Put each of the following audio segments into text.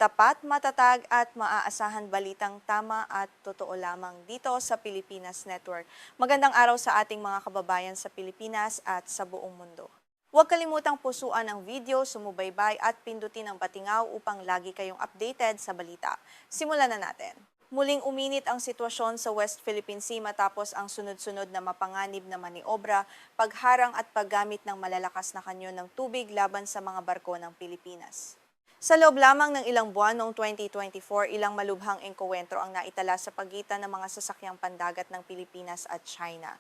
Tapat, matatag at maaasahan balitang tama at totoo lamang dito sa Pilipinas Network. Magandang araw sa ating mga kababayan sa Pilipinas at sa buong mundo. Huwag kalimutang pusuan ang video, sumubaybay at pindutin ang batingaw upang lagi kayong updated sa balita. Simulan na natin. Muling uminit ang sitwasyon sa West Philippine Sea matapos ang sunod-sunod na mapanganib na maniobra, pagharang at paggamit ng malalakas na kanyon ng tubig laban sa mga barko ng Pilipinas. Sa loob lamang ng ilang buwan noong 2024, ilang malubhang engkwentro ang naitala sa pagitan ng mga sasakyang pandagat ng Pilipinas at China.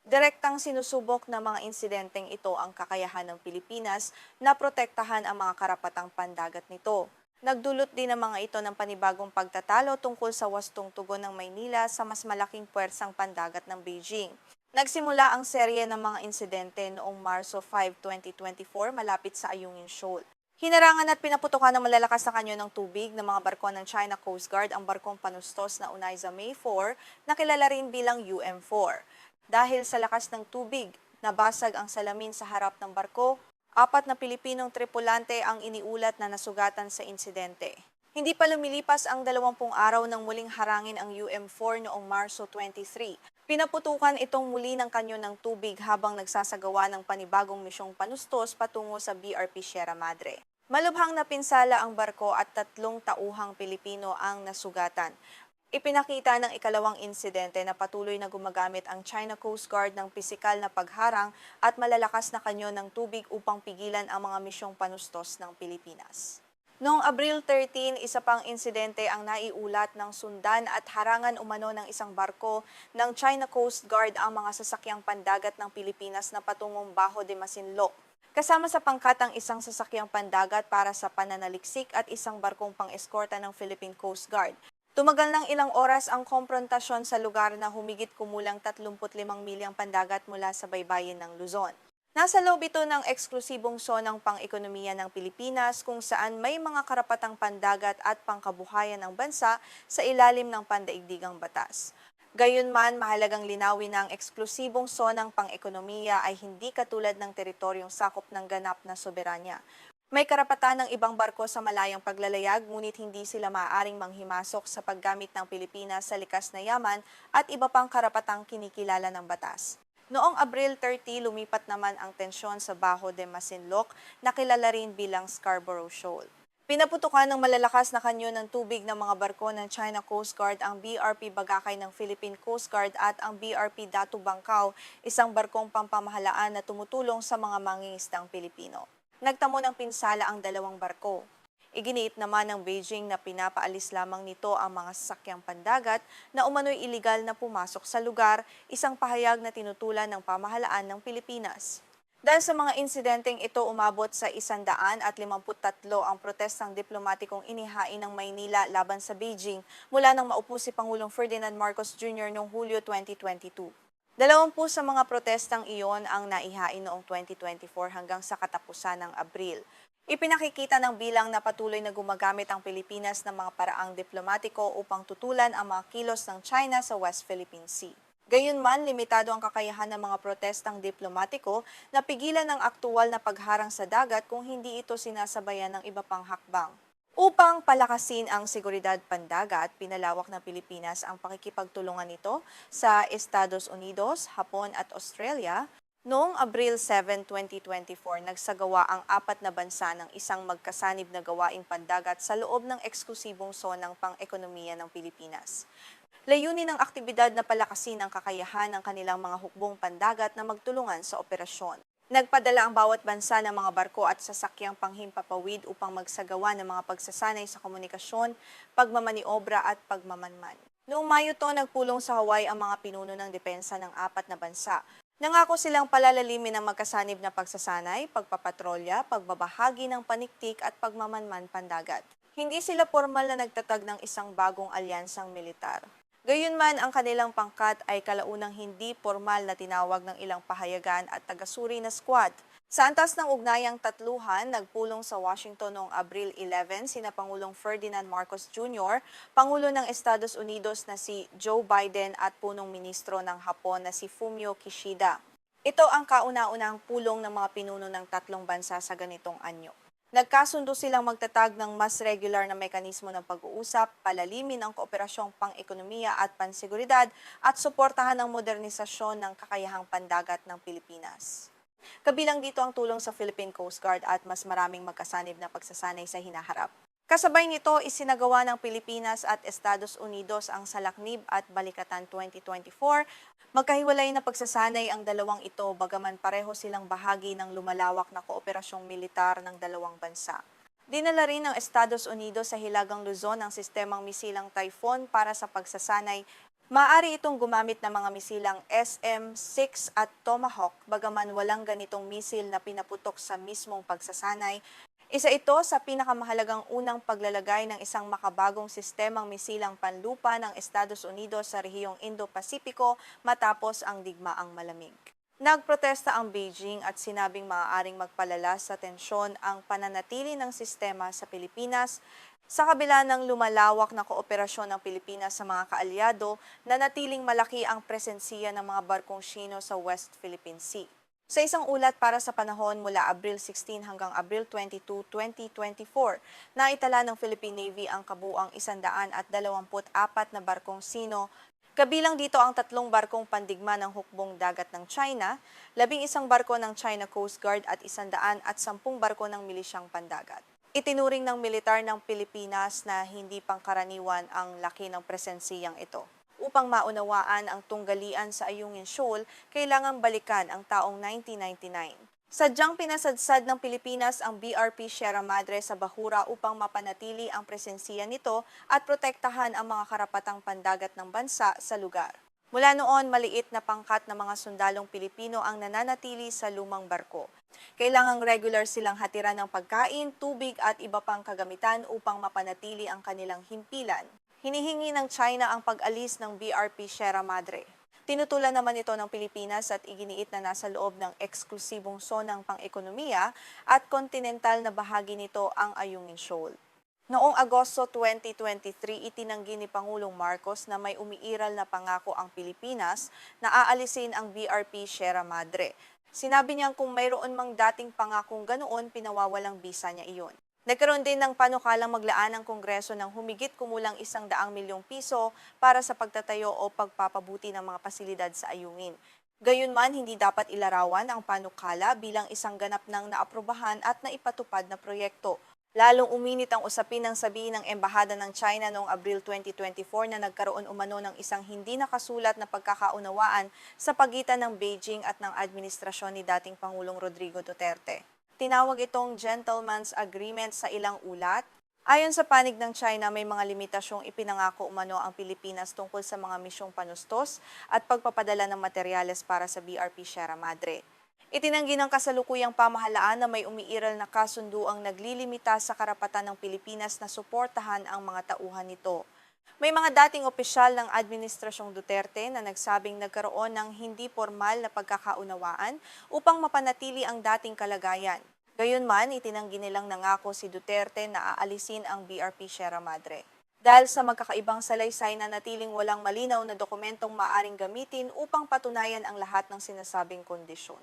Direktang sinusubok ng mga insidenteng ito ang kakayahan ng Pilipinas na protektahan ang mga karapatang pandagat nito. Nagdulot din ang mga ito ng panibagong pagtatalo tungkol sa wastong tugon ng Maynila sa mas malaking puwersang pandagat ng Beijing. Nagsimula ang serye ng mga insidente noong Marso 5, 2024 malapit sa Ayungin Shoal. Hinarangan at pinaputukan ng malalakas na kanyon ng tubig ng mga barko ng China Coast Guard ang barkong panustos na Unaiza May 4 na kilala rin bilang UM4. Dahil sa lakas ng tubig, nabasag ang salamin sa harap ng barko. 4 na Pilipinong tripulante ang iniulat na nasugatan sa insidente. Hindi pa lumilipas ang 20 araw nang muling harangin ang UM4 noong Marso 23. Pinaputukan itong muli ng kanyon ng tubig habang nagsasagawa ng panibagong misyong panustos patungo sa BRP Sierra Madre. Malubhang napinsala ang barko at 3 tauhang Pilipino ang nasugatan. Ipinakita ng ikalawang insidente na patuloy na gumagamit ang China Coast Guard ng pisikal na pagharang at malalakas na kanyon ng tubig upang pigilan ang mga misyong panustos ng Pilipinas. Noong Abril 13, isa pang insidente ang naiulat ng sundan at harangan umano ng isang barko ng China Coast Guard ang mga sasakyang pandagat ng Pilipinas na patungong Bajo de Masinloc. Kasama sa pangkat ang isang sasakyang pandagat para sa pananaliksik at isang barkong pang-eskorta ng Philippine Coast Guard. Tumagal ng ilang oras ang komprontasyon sa lugar na humigit kumulang 35 milyang pandagat mula sa baybayin ng Luzon. Nasa loob ito ng eksklusibong zonang pang-ekonomiya ng Pilipinas kung saan may mga karapatang pandagat at pangkabuhayan ng bansa sa ilalim ng pandaigdigang batas. Gayunman, mahalagang linawin na ang eksklusibong zonang pang-ekonomiya ay hindi katulad ng teritoryong sakop ng ganap na soberanya. May karapatan ng ibang barko sa malayang paglalayag ngunit hindi sila maaaring manghimasok sa paggamit ng Pilipinas sa likas na yaman at iba pang karapatang kinikilala ng batas. Noong Abril 30, lumipat naman ang tensyon sa Bajo de Masinloc na kilala rin bilang Scarborough Shoal. Pinaputukan ng malalakas na kanyon ng tubig ng mga barko ng China Coast Guard ang BRP Bagakay ng Philippine Coast Guard at ang BRP Datu Bangkao, isang barkong pampamahalaan na tumutulong sa mga mangingisdang Pilipino. Nagtamo ng pinsala ang 2 barko. Iginiit naman ng Beijing na pinapaalis lamang nito ang mga sasakyang pandagat na umano'y iligal na pumasok sa lugar, isang pahayag na tinutulan ng pamahalaan ng Pilipinas. Dahil sa mga insidenteng ito, umabot sa 153 ang protestang diplomatikong inihain ng Maynila laban sa Beijing mula nang maupo si Pangulong Ferdinand Marcos Jr. noong Hulyo 2022. 20 sa mga protestang iyon ang naihain noong 2024 hanggang sa katapusan ng Abril. Ipinakikita ng bilang na patuloy na gumagamit ang Pilipinas ng mga paraang diplomatiko upang tutulan ang mga kilos ng China sa West Philippine Sea. Gayunman, limitado ang kakayahan ng mga protestang diplomatiko na pigilan ang aktuwal na pagharang sa dagat kung hindi ito sinasabayan ng iba pang hakbang. Upang palakasin ang seguridad pandagat, pinalawak ng Pilipinas ang pakikipagtulungan nito sa Estados Unidos, Hapon at Australia. Noong Abril 7, 2024, nagsagawa ang 4 na bansa ng isang magkasanib na gawaing pandagat sa loob ng eksklusibong zonang pang-ekonomiya ng Pilipinas. Layunin ng aktibidad na palakasin ang kakayahan ng kanilang mga hukbong pandagat na magtulungan sa operasyon. Nagpadala ang bawat bansa ng mga barko at sasakyang panghimpapawid upang magsagawa ng mga pagsasanay sa komunikasyon, pagmamaniobra at pagmamanman. Noong Mayo to, nagpulong sa Hawaii ang mga pinuno ng depensa ng 4 na bansa. Nangako silang palalalimin ang magkasanib na pagsasanay, pagpapatrolya, pagbabahagi ng paniktik at pagmamanman pandagat. Hindi sila formal na nagtatag ng isang bagong alyansang militar. Gayunman, ang kanilang pangkat ay kalaunang hindi formal na tinawag ng ilang pahayagan at tagasuri na squad. Sa antas ng ugnayang tatluhan, nagpulong sa Washington noong Abril 11 sina Pangulong Ferdinand Marcos Jr., Pangulo ng Estados Unidos na si Joe Biden at punong ministro ng Hapon na si Fumio Kishida. Ito ang kauna-unahang pulong ng mga pinuno ng 3 bansa sa ganitong anyo. Nagkasundo silang magtatag ng mas regular na mekanismo ng pag-uusap, palalimin ang kooperasyong pang-ekonomiya at panseguridad at suportahan ang modernisasyon ng kakayahang pandagat ng Pilipinas. Kabilang dito ang tulong sa Philippine Coast Guard at mas maraming magkasanib na pagsasanay sa hinaharap. Kasabay nito, isinagawa ng Pilipinas at Estados Unidos ang Salaknib at Balikatan 2024. Magkahiwalay na pagsasanay ang dalawang ito bagaman pareho silang bahagi ng lumalawak na kooperasyong militar ng dalawang bansa. Dinala rin ng Estados Unidos sa Hilagang Luzon ang sistemang misilang Typhoon para sa pagsasanay. Maaari itong gumamit ng mga misilang SM-6 at Tomahawk bagaman walang ganitong misil na pinaputok sa mismong pagsasanay. Isa ito sa pinakamahalagang unang paglalagay ng isang makabagong sistemang misilang panlupa ng Estados Unidos sa rehiyong Indo-Pasipiko matapos ang digmaang malamig. Nagprotesta ang Beijing at sinabing maaaring magpalala sa tensyon ang pananatili ng sistema sa Pilipinas sa kabila ng lumalawak na kooperasyon ng Pilipinas sa mga kaalyado na natiling malaki ang presensiya ng mga barkong Sino sa West Philippine Sea. Sa isang ulat para sa panahon mula Abril 16 hanggang Abril 22, 2024, naitala ng Philippine Navy ang kabuuang 124 na barkong Sino. Kabilang dito ang 3 barkong pandigma ng hukbong dagat ng China, 11 barko ng China Coast Guard at 110 barko ng milisyang pandagat. Itinuring ng militar ng Pilipinas na hindi pangkaraniwan ang laki ng presensiyang ito. Upang maunawaan ang tunggalian sa Ayungin Shoal, kailangang balikan ang taong 1999. Sadyang pinasadsad ng Pilipinas ang BRP Sierra Madre sa Bahura upang mapanatili ang presensiya nito at protektahan ang mga karapatang pandagat ng bansa sa lugar. Mula noon, maliit na pangkat ng mga sundalong Pilipino ang nananatili sa lumang barko. Kailangang regular silang hatiran ng pagkain, tubig at iba pang kagamitan upang mapanatili ang kanilang himpilan. Hinihingi ng China ang pag-alis ng BRP Sierra Madre. Tinutulan naman ito ng Pilipinas at iginiit na nasa loob ng eksklusibong zonang pang-ekonomiya at kontinental na bahagi nito ang Ayungin Shoal. Noong Agosto 2023, itinanggi ni Pangulong Marcos na may umiiral na pangako ang Pilipinas na aalisin ang BRP Sierra Madre. Sinabi niyang kung mayroon mang dating pangakong ganoon, pinawawalang bisa niya iyon. Nagkaroon din ng panukalang maglaan ng Kongreso ng humigit kumulang 100 milyong piso para sa pagtatayo o pagpapabuti ng mga pasilidad sa Ayungin. Gayunman, hindi dapat ilarawan ang panukala bilang isang ganap ng naaprubahan at naipatupad na proyekto. Lalong uminit ang usapin ng sabihin ng Embahada ng China noong Abril 2024 na nagkaroon umano ng isang hindi nakasulat na pagkakaunawaan sa pagitan ng Beijing at ng administrasyon ni dating Pangulong Rodrigo Duterte. Tinawag itong gentleman's agreement sa ilang ulat. Ayon sa panig ng China, may mga limitasyong ipinangako umano ang Pilipinas tungkol sa mga misyong panustos at pagpapadala ng materyales para sa BRP Sierra Madre. Itinanggi ng kasalukuyang pamahalaan na may umiiral na kasunduang naglilimita sa karapatan ng Pilipinas na suportahan ang mga tauhan nito. May mga dating opisyal ng Administrasyong Duterte na nagsabing nagkaroon ng hindi formal na pagkakaunawaan upang mapanatili ang dating kalagayan. Gayunman, itinanggi nilang nangako si Duterte na aalisin ang BRP Sierra Madre. Dahil sa magkakaibang salaysay na natiling walang malinaw na dokumentong maaring gamitin upang patunayan ang lahat ng sinasabing kondisyon.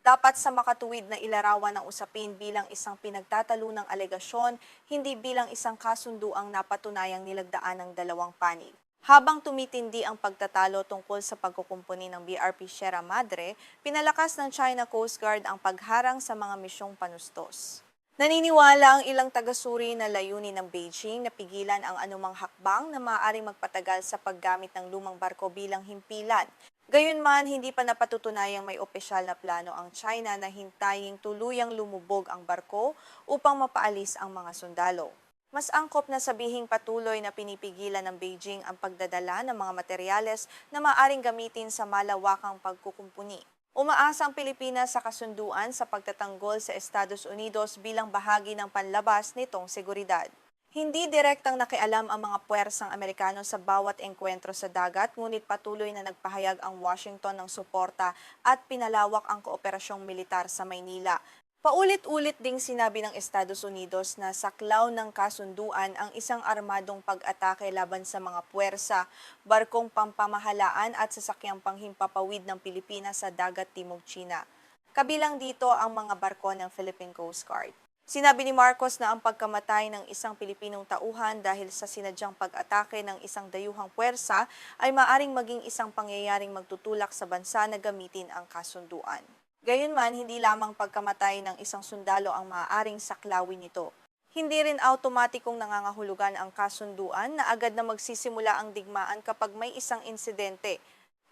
Dapat sa makatuwid na ilarawan ng usapin bilang isang pinagtatalunang alegasyon, hindi bilang isang kasunduang napatunayang nilagdaan ng dalawang panig. Habang tumitindi ang pagtatalo tungkol sa pagkukumpuni ng BRP Sierra Madre, pinalakas ng China Coast Guard ang pagharang sa mga misyong panustos. Naniniwala ang ilang tagasuri na layunin ng Beijing na pigilan ang anumang hakbang na maaaring magpatagal sa paggamit ng lumang barko bilang himpilan. Gayunman, hindi pa napatutunayang may opisyal na plano ang China na hintaying tuluyang lumubog ang barko upang mapaalis ang mga sundalo. Mas angkop na sabihing patuloy na pinipigilan ng Beijing ang pagdadala ng mga materyales na maaaring gamitin sa malawakang pagkukumpuni. Umaasa ang Pilipinas sa kasunduan sa pagtatanggol sa Estados Unidos bilang bahagi ng panlabas nitong seguridad. Hindi direktang nakialam ang mga puwersang Amerikano sa bawat engkwentro sa dagat, ngunit patuloy na nagpahayag ang Washington ng suporta at pinalawak ang kooperasyong militar sa Maynila. Paulit-ulit ding sinabi ng Estados Unidos na saklaw ng kasunduan ang isang armadong pag-atake laban sa mga puwersa, barkong pampamahalaan at sasakyang panghimpapawid ng Pilipinas sa dagat timog China. Kabilang dito ang mga barko ng Philippine Coast Guard. Sinabi ni Marcos na ang pagkamatay ng isang Pilipinong tauhan dahil sa sinadyang pag-atake ng isang dayuhang puwersa ay maaring maging isang pangyayaring magtutulak sa bansa na gamitin ang kasunduan. Gayunman, hindi lamang pagkamatay ng isang sundalo ang maaaring saklawin nito. Hindi rin automatikong nangangahulugan ang kasunduan na agad na magsisimula ang digmaan kapag may isang insidente.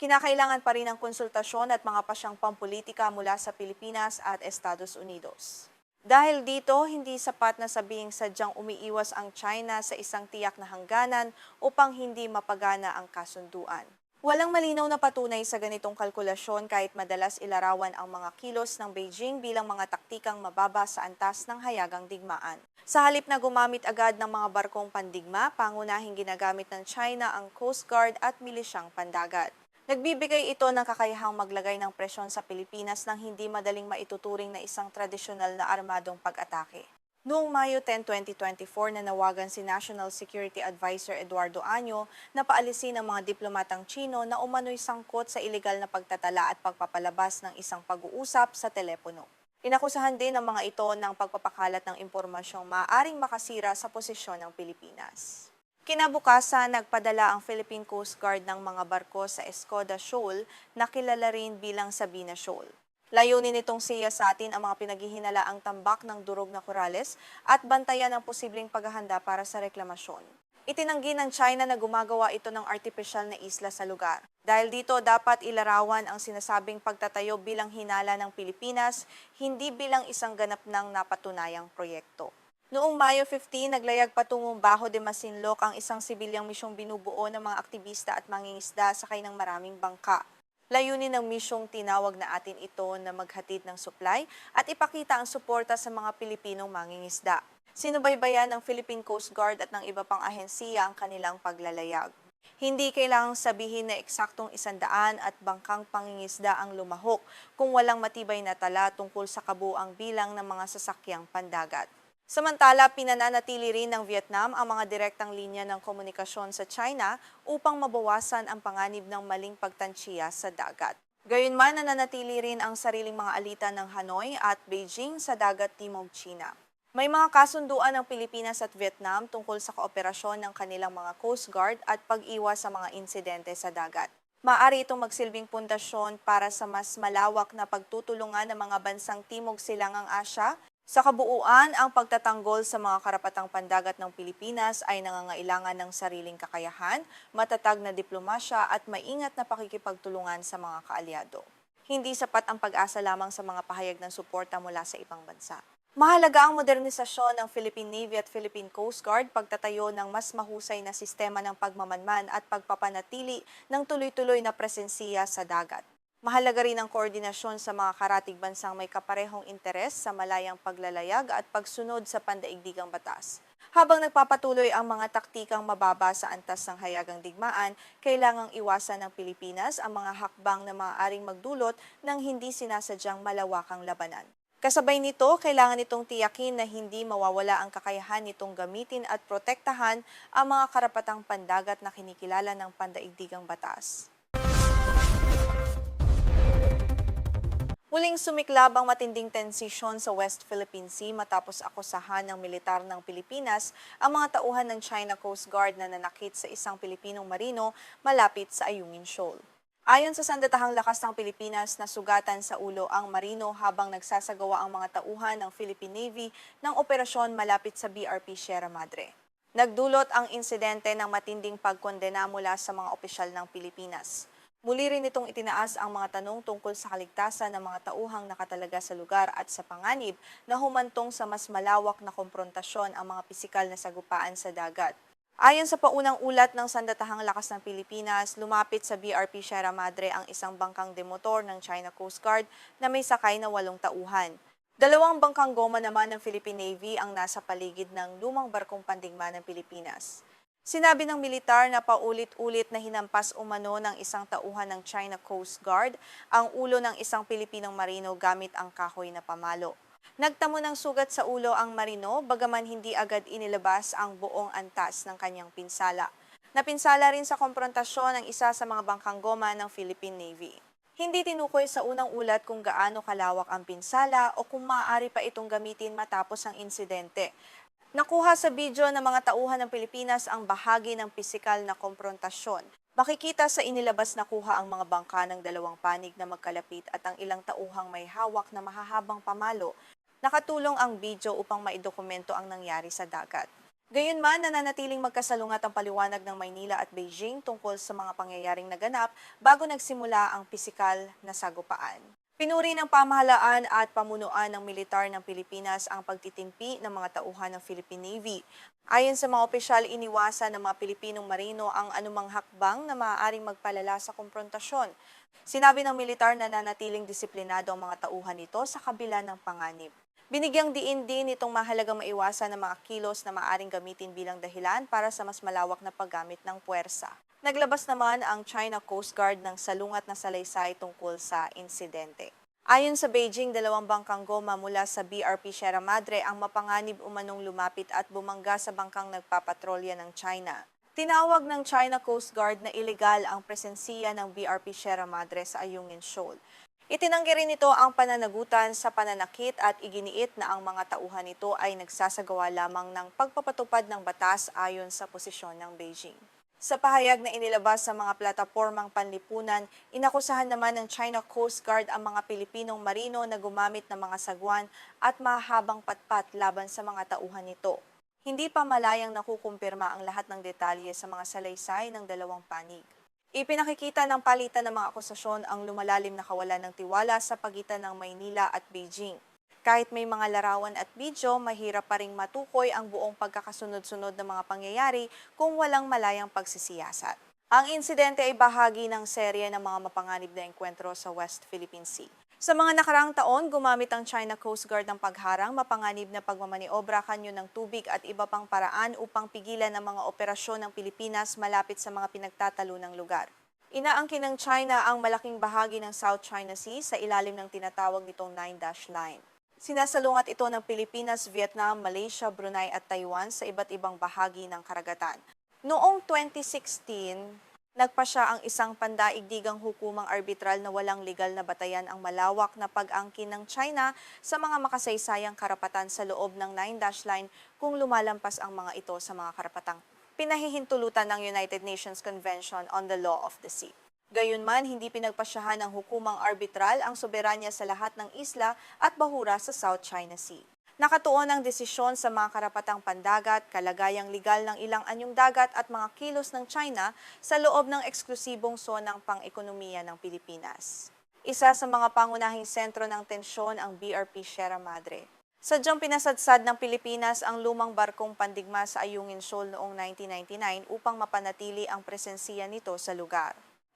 Kinakailangan pa rin ang konsultasyon at mga pasyang pampolitika mula sa Pilipinas at Estados Unidos. Dahil dito, hindi sapat na sabihing sadyang umiiwas ang China sa isang tiyak na hangganan upang hindi mapagana ang kasunduan. Walang malinaw na patunay sa ganitong kalkulasyon kahit madalas ilarawan ang mga kilos ng Beijing bilang mga taktikang mababa sa antas ng hayagang digmaan. Sa halip na gumamit agad ng mga barkong pandigma, pangunahing ginagamit ng China ang Coast Guard at milisyang pandagat. Nagbibigay ito ng kakayahang maglagay ng presyon sa Pilipinas nang hindi madaling maituturing na isang tradisyonal na armadong pag-atake. Noong Mayo 10, 2024, nanawagan si National Security Advisor Eduardo Año na paalisin ang mga diplomatang Chino na umano'y sangkot sa ilegal na pagtatala at pagpapalabas ng isang pag-uusap sa telepono. Inakusahan din ng mga ito ng pagpapakalat ng impormasyong maaaring makasira sa posisyon ng Pilipinas. Kinabukasan, nagpadala ang Philippine Coast Guard ng mga barko sa Escoda Shoal na kilala rin bilang Sabina Shoal. Layunin nitong siyasatin ang mga pinaghihinalaang tambak ng durog na korales at bantayan ang posibleng paghahanda para sa reklamasyon. Itinanggi ng China na gumagawa ito ng artipisyal na isla sa lugar. Dahil dito, dapat ilarawan ang sinasabing pagtatayo bilang hinala ng Pilipinas, hindi bilang isang ganap ng napatunayang proyekto. Noong Mayo 15, naglayag patungong Bajo de Masinloc ang isang sibilyang misyong binubuo ng mga aktivista at mangingisda sakay ng maraming bangka. Layunin ng misyong tinawag na atin ito na maghatid ng supply at ipakita ang suporta sa mga Pilipinong mangingisda. Sinubaybayan ng Philippine Coast Guard at ng iba pang ahensiya ang kanilang paglalayag. Hindi kailangang sabihin na eksaktong 100 at bangkang pangingisda ang lumahok kung walang matibay na tala tungkol sa kabuuang bilang ng mga sasakyang pandagat. Samantala, pinananatili rin ng Vietnam ang mga direktang linya ng komunikasyon sa China upang mabawasan ang panganib ng maling pagtansya sa dagat. Gayunman, nananatili rin ang sariling mga alitan ng Hanoi at Beijing sa dagat timog China. May mga kasunduan ng Pilipinas at Vietnam tungkol sa kooperasyon ng kanilang mga Coast Guard at pag-iwas sa mga insidente sa dagat. Maaari itong magsilbing pundasyon para sa mas malawak na pagtutulungan ng mga bansang Timog Silangang Asya. Sa kabuuan, ang pagtatanggol sa mga karapatang pandagat ng Pilipinas ay nangangailangan ng sariling kakayahan, matatag na diplomasya at maingat na pakikipagtulungan sa mga kaalyado. Hindi sapat ang pag-asa lamang sa mga pahayag ng suporta mula sa ibang bansa. Mahalaga ang modernisasyon ng Philippine Navy at Philippine Coast Guard, pagtatayo ng mas mahusay na sistema ng pagmamanman at pagpapanatili ng tuloy-tuloy na presensiya sa dagat. Mahalaga rin ang koordinasyon sa mga karatig bansang may kaparehong interes sa malayang paglalayag at pagsunod sa pandaigdigang batas. Habang nagpapatuloy ang mga taktikang mababa sa antas ng hayagang digmaan, kailangang iwasan ng Pilipinas ang mga hakbang na maaaring magdulot ng hindi sinasadyang malawakang labanan. Kasabay nito, kailangan itong tiyakin na hindi mawawala ang kakayahan nitong gamitin at protektahan ang mga karapatang pandagat na kinikilala ng pandaigdigang batas. Muling sumiklab ang matinding tensisyon sa West Philippine Sea matapos akusahan ng militar ng Pilipinas ang mga tauhan ng China Coast Guard na nanakit sa isang Pilipinong marino malapit sa Ayungin Shoal. Ayon sa sandatahang lakas ng Pilipinas, nasugatan sa ulo ang marino habang nagsasagawa ang mga tauhan ng Philippine Navy ng operasyon malapit sa BRP Sierra Madre. Nagdulot ang insidente ng matinding pagkondena mula sa mga opisyal ng Pilipinas. Muli rin itong itinaas ang mga tanong tungkol sa kaligtasan ng mga tauhang nakatalaga sa lugar at sa panganib na humantong sa mas malawak na komprontasyon ang mga pisikal na sagupaan sa dagat. Ayon sa paunang ulat ng Sandatahang Lakas ng Pilipinas, lumapit sa BRP Sierra Madre ang isang bangkang demotor ng China Coast Guard na may sakay na 8 tauhan. 2 bangkang goma naman ng Philippine Navy ang nasa paligid ng lumang barkong pandigma ng Pilipinas. Sinabi ng militar na paulit-ulit na hinampas umano ng isang tauhan ng China Coast Guard ang ulo ng isang Pilipinong marino gamit ang kahoy na pamalo. Nagtamo ng sugat sa ulo ang marino bagaman hindi agad inilabas ang buong antas ng kanyang pinsala. Napinsala rin sa komprontasyon ang isa sa mga bangkang goma ng Philippine Navy. Hindi tinukoy sa unang ulat kung gaano kalawak ang pinsala o kung maaari pa itong gamitin matapos ang insidente. Nakuha sa video ng mga tauhan ng Pilipinas ang bahagi ng pisikal na komprontasyon. Makikita sa inilabas na kuha ang mga bangka ng dalawang panig na magkalapit at ang ilang tauhang may hawak na mahahabang pamalo. Nakatulong ang video upang maidokumento ang nangyari sa dagat. Gayunman, nananatiling magkasalungat ang paliwanag ng Maynila at Beijing tungkol sa mga pangyayaring naganap bago nagsimula ang pisikal na sagupaan. Pinuri ng pamahalaan at pamunuan ng militar ng Pilipinas ang pagtitimpi ng mga tauhan ng Philippine Navy. Ayon sa mga opisyal, iniwasan ng mga Pilipinong marino ang anumang hakbang na maaaring magpalala sa komprontasyon. Sinabi ng militar na nanatiling disiplinado ang mga tauhan nito sa kabila ng panganib. Binigyang diin din itong mahalagang maiwasan ng mga kilos na maaaring gamitin bilang dahilan para sa mas malawak na paggamit ng puwersa. Naglabas naman ang China Coast Guard ng salungat na salaysay tungkol sa insidente. Ayon sa Beijing, dalawang bangkang goma mula sa BRP Sierra Madre ang mapanganib umanong lumapit at bumangga sa bangkang nagpapatrolya ng China. Tinawag ng China Coast Guard na ilegal ang presensiya ng BRP Sierra Madre sa Ayungin Shoal. Itinanggi rin nito ang pananagutan sa pananakit at iginiit na ang mga tauhan nito ay nagsasagawa lamang ng pagpapatupad ng batas ayon sa posisyon ng Beijing. Sa pahayag na inilabas sa mga platapormang panlipunan, inakusahan naman ng China Coast Guard ang mga Pilipinong marino na gumamit ng mga sagwan at mahabang patpat laban sa mga tauhan nito. Hindi pa malayang nakukumpirma ang lahat ng detalye sa mga salaysay ng dalawang panig. Ipinakikita ng palitan ng mga akusasyon ang lumalalim na kawalan ng tiwala sa pagitan ng Maynila at Beijing. Kahit may mga larawan at video, mahirap pa ring matukoy ang buong pagkakasunod-sunod ng mga pangyayari kung walang malayang pagsisiyasat. Ang insidente ay bahagi ng serye ng mga mapanganib na engkwentro sa West Philippine Sea. Sa mga nakaraang taon, gumamit ang China Coast Guard ng pagharang, mapanganib na pagmamaniobra, kanyo ng tubig at iba pang paraan upang pigilan ang mga operasyon ng Pilipinas malapit sa mga pinagtatalo ng lugar. Inaangkin ng China ang malaking bahagi ng South China Sea sa ilalim ng tinatawag nitong Nine-Dash Line. Sinasalungat ito ng Pilipinas, Vietnam, Malaysia, Brunei at Taiwan sa iba't ibang bahagi ng karagatan. Noong 2016, nagpasya ang isang pandaigdigang hukumang arbitral na walang legal na batayan ang malawak na pag-angkin ng China sa mga makasaysayang karapatan sa loob ng Nine-Dash Line kung lumalampas ang mga ito sa mga karapatang pinahihintulutan ng United Nations Convention on the Law of the Sea. Gayunman, hindi pinagpasyahan ng hukumang arbitral ang soberanya sa lahat ng isla at bahura sa South China Sea. Nakatuon ang desisyon sa mga karapatang pandagat, kalagayang legal ng ilang anyong dagat at mga kilos ng China sa loob ng eksklusibong zonang pang-ekonomiya ng Pilipinas. Isa sa mga pangunahing sentro ng tensyon ang BRP Sierra Madre. Sadyang pinasadsad ng Pilipinas ang lumang barkong pandigma sa Ayungin Shoal noong 1999 upang mapanatili ang presensiya nito sa lugar.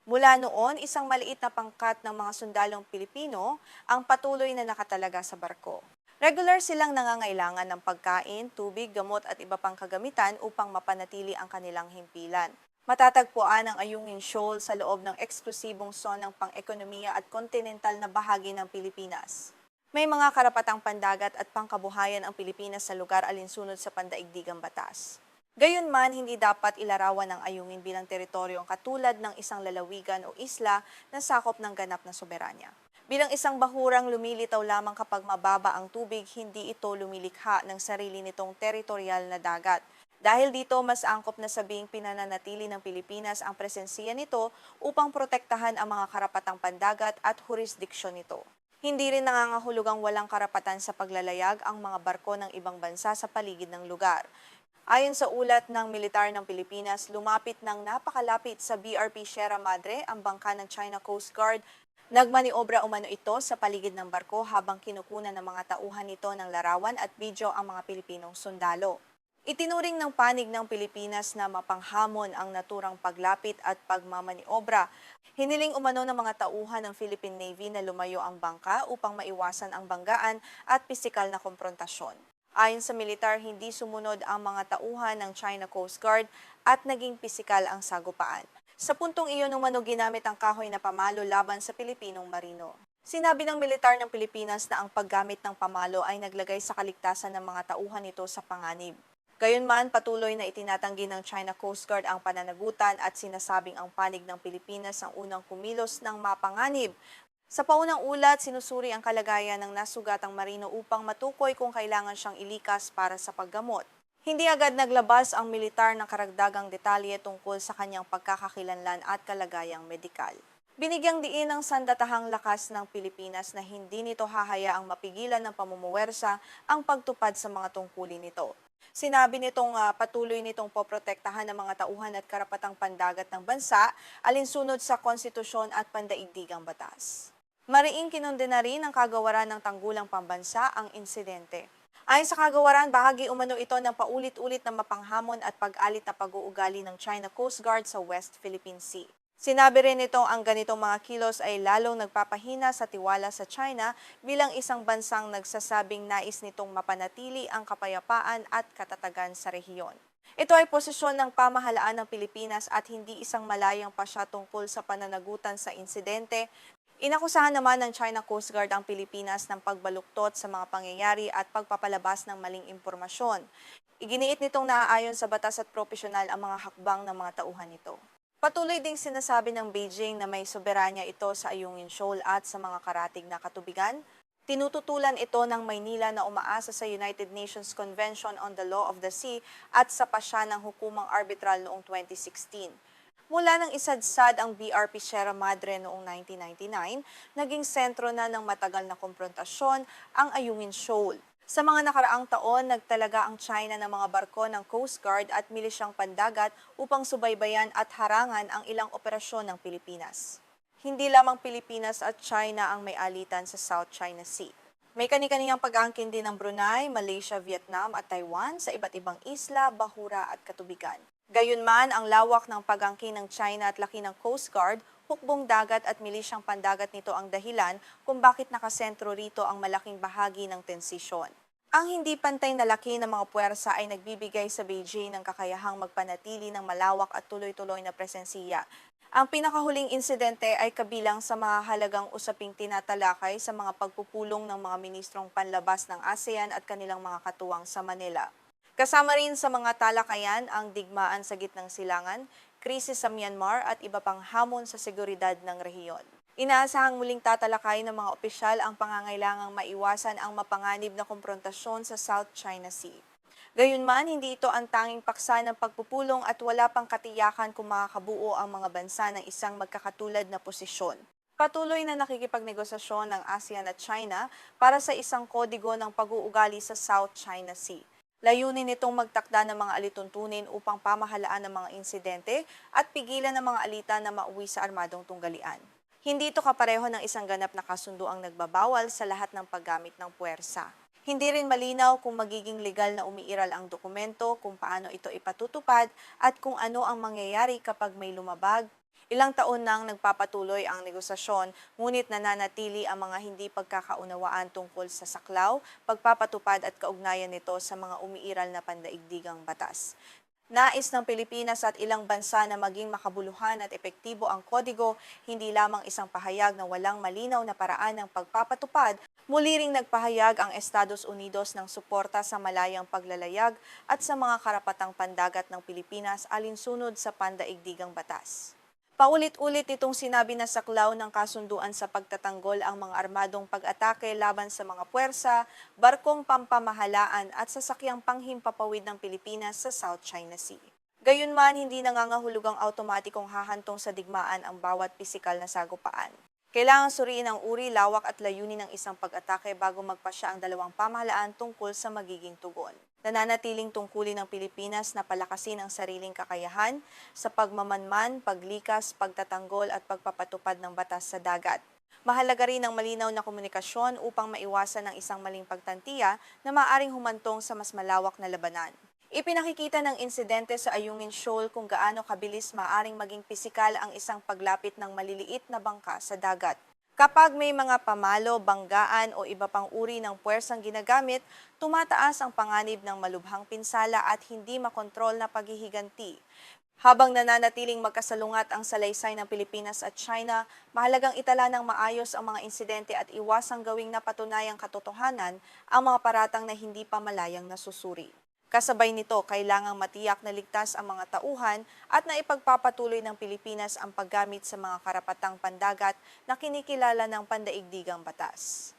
Mula noon, isang maliit na pangkat ng mga sundalong Pilipino ang patuloy na nakatalaga sa barko. Regular silang nangangailangan ng pagkain, tubig, gamot at iba pang kagamitan upang mapanatili ang kanilang himpilan. Matatagpuan ang Ayungin Shoal sa loob ng eksklusibong zonang pang-ekonomiya at kontinental na bahagi ng Pilipinas. May mga karapatang pandagat at pangkabuhayan ang Pilipinas sa lugar alinsunod sa pandaigdigang batas. Gayunman, hindi dapat ilarawan ang Ayungin bilang teritoryong katulad ng isang lalawigan o isla na sakop ng ganap na soberanya. Bilang isang bahurang lumilitaw lamang kapag mababa ang tubig, hindi ito lumilikha ng sarili nitong teritorial na dagat. Dahil dito, mas angkop na sabing pinananatili ng Pilipinas ang presensiya nito upang protektahan ang mga karapatang pandagat at jurisdiksyon nito. Hindi rin nangangahulugang walang karapatan sa paglalayag ang mga barko ng ibang bansa sa paligid ng lugar. Ayon sa ulat ng militar ng Pilipinas, lumapit ng napakalapit sa BRP Sierra Madre ang bangka ng China Coast Guard. Nagmaniobra umano ito sa paligid ng barko habang kinukunan ng mga tauhan nito ng larawan at video ang mga Pilipinong sundalo. Itinuring ng panig ng Pilipinas na mapanghamon ang naturang paglapit at pagmamaniobra. Hiniling umano ng mga tauhan ng Philippine Navy na lumayo ang bangka upang maiwasan ang banggaan at pisikal na komprontasyon. Ayon sa militar, hindi sumunod ang mga tauhan ng China Coast Guard at naging pisikal ang sagupaan. Sa puntong iyon, umano ginamit ang kahoy na pamalo laban sa Pilipinong marino. Sinabi ng militar ng Pilipinas na ang paggamit ng pamalo ay naglagay sa kaligtasan ng mga tauhan nito sa panganib. Gayunman, patuloy na itinatanggi ng China Coast Guard ang pananagutan at sinasabing ang panig ng Pilipinas ang unang kumilos ng mapanganib. Sa paunang ulat, sinusuri ang kalagayan ng nasugatang marino upang matukoy kung kailangan siyang ilikas para sa paggamot. Hindi agad naglabas ang militar ng karagdagang detalye tungkol sa kanyang pagkakakilanlan at kalagayang medikal. Binigyang diin ng sandatahang lakas ng Pilipinas na hindi nito hahayaang mapigilan ng pamumuwersa ang pagtupad sa mga tungkulin nito. Sinabi nitong patuloy nitong poprotektahan ng mga tauhan at karapatang pandagat ng bansa alinsunod sa konstitusyon at pandaigdigang batas. Mariing kinondena rin ng kagawaran ng tanggulang pambansa ang insidente. Ayon sa kagawaran, bahagi umano ito ng paulit-ulit na mapanghamon at pag-alit na pag-uugali ng China Coast Guard sa West Philippine Sea. Sinabi rin nito ang ganitong mga kilos ay lalong nagpapahina sa tiwala sa China bilang isang bansang nagsasabing nais nitong mapanatili ang kapayapaan at katatagan sa rehiyon. Ito ay posisyon ng pamahalaan ng Pilipinas at hindi isang malayang pasya tungkol sa pananagutan sa insidente. Inakusahan naman ng China Coast Guard ang Pilipinas ng pagbaluktot sa mga pangyayari at pagpapalabas ng maling impormasyon. Iginiit nitong naaayon sa batas at propesyonal ang mga hakbang ng mga tauhan nito. Patuloy ding sinasabi ng Beijing na may soberanya ito sa Ayungin Shoal at sa mga karatig na katubigan. Tinututulan ito ng Maynila na umaasa sa United Nations Convention on the Law of the Sea at sa pasya ng hukumang arbitral noong 2016. Mula nang isadsad ang BRP Sierra Madre noong 1999, naging sentro na ng matagal na komprontasyon ang Ayungin Shoal. Sa mga nakaraang taon, nagtalaga ang China ng mga barko ng Coast Guard at milisyang pandagat upang subaybayan at harangan ang ilang operasyon ng Pilipinas. Hindi lamang Pilipinas at China ang may alitan sa South China Sea. May kani-kaniyang pag-aangkin din ng Brunei, Malaysia, Vietnam at Taiwan sa iba't ibang isla, bahura at katubigan. Gayunman, ang lawak ng pag-angkin ng China at laki ng Coast Guard, hukbong dagat at milisyang pandagat nito ang dahilan kung bakit nakasentro rito ang malaking bahagi ng tensisyon. Ang hindi pantay na laki ng mga puwersa ay nagbibigay sa Beijing ng kakayahang magpanatili ng malawak at tuloy-tuloy na presensiya. Ang pinakahuling insidente ay kabilang sa mahalagang usaping tinatalakay sa mga pagpupulong ng mga ministrong panlabas ng ASEAN at kanilang mga katuwang sa Manila. Kasama rin sa mga talakayan ang digmaan sa gitnang silangan, krisis sa Myanmar at iba pang hamon sa seguridad ng rehiyon. Inaasahang muling tatalakay ng mga opisyal ang pangangailangang maiwasan ang mapanganib na komprontasyon sa South China Sea. Gayunman, hindi ito ang tanging paksa ng pagpupulong at wala pang katiyakan kung makakabuo ang mga bansa ng isang magkakatulad na posisyon. Patuloy na nakikipagnegosasyon ng ASEAN at China para sa isang kodigo ng pag-uugali sa South China Sea. Layunin nitong magtakda ng mga alituntunin upang pamahalaan ng mga insidente at pigilan ng mga alitan na mauwi sa armadong tunggalian. Hindi ito kapareho ng isang ganap na kasunduang nagbabawal sa lahat ng paggamit ng puwersa. Hindi rin malinaw kung magiging legal na umiiral ang dokumento, kung paano ito ipatutupad at kung ano ang mangyayari kapag may lumabag. Ilang taon nang nagpapatuloy ang negosasyon, ngunit nananatili ang mga hindi pagkakaunawaan tungkol sa saklaw, pagpapatupad at kaugnayan nito sa mga umiiral na pandaigdigang batas. Nais ng Pilipinas at ilang bansa na maging makabuluhan at epektibo ang kodigo, hindi lamang isang pahayag na walang malinaw na paraan ng pagpapatupad. Muli ring nagpahayag ang Estados Unidos ng suporta sa malayang paglalayag at sa mga karapatang pandagat ng Pilipinas alinsunod sa pandaigdigang batas. Paulit-ulit itong sinabi na saklaw ng kasunduan sa pagtatanggol ang mga armadong pag-atake laban sa mga puwersa, barkong pampamahalaan at sasakyang panghimpapawid ng Pilipinas sa South China Sea. Gayunman, hindi nangangahulugang automatikong hahantong sa digmaan ang bawat pisikal na sagupaan. Kailangan suriin ang uri, lawak at layunin ng isang pag-atake bago magpasya ang dalawang pamahalaan tungkol sa magiging tugon. Nananatiling tungkulin ng Pilipinas na palakasin ang sariling kakayahan sa pagmamanman, paglikas, pagtatanggol at pagpapatupad ng batas sa dagat. Mahalaga rin ang malinaw na komunikasyon upang maiwasan ang isang maling pagtantiya na maaaring humantong sa mas malawak na labanan. Ipinakikita ng insidente sa Ayungin Shoal kung gaano kabilis maaaring maging pisikal ang isang paglapit ng maliliit na bangka sa dagat. Kapag may mga pamalo, banggaan o iba pang uri ng puwersang ginagamit, tumataas ang panganib ng malubhang pinsala at hindi makontrol na paghihiganti. Habang nananatiling magkasalungat ang salaysay ng Pilipinas at China, mahalagang itala ng maayos ang mga insidente at iwasang gawing napatunayang katotohanan ang mga paratang na hindi pa malayang nasusuri. Kasabay nito, kailangang matiyak na ligtas ang mga tauhan at naipagpapatuloy ng Pilipinas ang paggamit sa mga karapatang pandagat na kinikilala ng pandaigdigang batas.